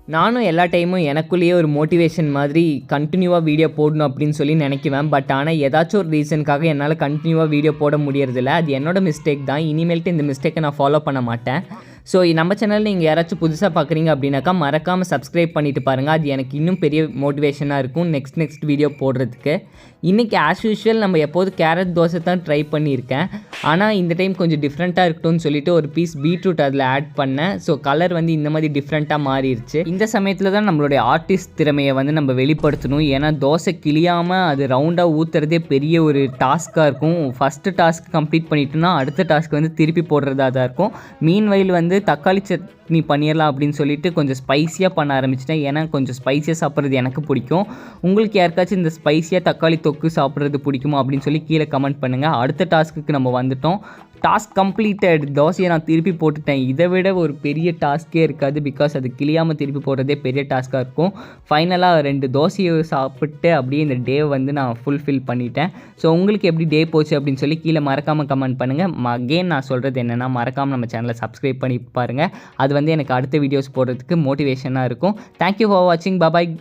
நானும் எல்லா டைமும் எனக்குள்ளேயே ஒரு மோட்டிவேஷன் மாதிரி கண்டினியூவாக வீடியோ போடணும் அப்படின்னு சொல்லி நினைக்குவேன். பட் ஆனால் ஏதாச்சும் ஒரு ரீசனுக்காக என்னால் கண்டினியூவாக வீடியோ போட முடியறதில்ல. அது என்னோடய மிஸ்டேக் தான். இனிமேல்ட்டு இந்த மிஸ்டேக்கை நான் ஃபாலோ பண்ண மாட்டேன். ஸோ நம்ம சேனலில் நீங்கள் யாராச்சும் புதுசாக பார்க்குறீங்க அப்படின்னாக்கா மறக்காமல் சப்ஸ்கிரைப் பண்ணிவிட்டு பாருங்கள். அது எனக்கு இன்னும் பெரிய மோட்டிவேஷனாக இருக்கும் நெக்ஸ்ட் வீடியோ போடுறதுக்கு. இன்றைக்கி ஆஸ் யூஷுவல் நம்ம எப்போது கேரட் தோசை தான் ட்ரை பண்ணியிருக்கேன். ஆனால் இந்த டைம் கொஞ்சம் டிஃப்ரெண்ட்டாக இருக்கட்டும்னு சொல்லிட்டு ஒரு பீஸ் பீட்ரூட் அதில் ஆட் பண்ணேன். ஸோ கலர் வந்து இந்த மாதிரி டிஃப்ரெண்ட்டாக மாறிடுச்சு. இந்த சமயத்தில் தான் நம்மளுடைய ஆர்டிஸ்ட் திறமையை வந்து நம்ம வெளிப்படுத்தணும். ஏன்னா தோசை கிளியாமல் அது ரவுண்டாக ஊற்றுறதே பெரிய ஒரு டாஸ்க்காக இருக்கும். ஃபஸ்ட்டு டாஸ்க் கம்ப்ளீட் பண்ணிட்டோன்னா அடுத்த டாஸ்க் வந்து திருப்பி போடுறதா தான் இருக்கும். மீன்வைல் வந்து தக்காளி சட்னி பண்ணிடலாம் அப்படின்னு சொல்லிட்டு கொஞ்சம் ஸ்பைஸியாக பண்ண ஆரம்பிச்சிட்டேன். ஏன்னா கொஞ்சம் ஸ்பைஸியாக சாப்பிட்றது எனக்கு பிடிக்கும். உங்களுக்கு யாருக்காச்சும் இந்த ஸ்பைஸியாக தக்காளி தொக்கு சாப்பிட்றது பிடிக்குமா அப்படின்னு சொல்லி கீழே கமெண்ட் பண்ணுங்கள். அடுத்த டாஸ்க்குக்கு நம்ம வந்துட்டோம். Task completed. தோசையை நான் திருப்பி போட்டுட்டேன். இதை விட ஒரு பெரிய டாஸ்க்கே இருக்காது. பிகாஸ் அது கிளியாமல் திருப்பி போடுறதே பெரிய டாஸ்க்காக இருக்கும். ஃபைனலாக 2 தோசையை சாப்பிட்டு அப்படியே இந்த டே வந்து நான் ஃபுல்ஃபில் பண்ணிட்டேன். ஸோ உங்களுக்கு எப்படி டே போச்சு அப்படின்னு சொல்லி கீழே மறக்காமல் கமெண்ட் பண்ணுங்கள். அகெயின் நான் சொல்கிறது என்னென்னா மறக்காமல் நம்ம சேனலை சப்ஸ்கிரைப் பண்ணி பாருங்கள். அது வந்து எனக்கு அடுத்த வீடியோஸ் போடுறதுக்கு மோட்டிவேஷனாக இருக்கும். தேங்க்யூ ஃபார் வாட்சிங். பாய்.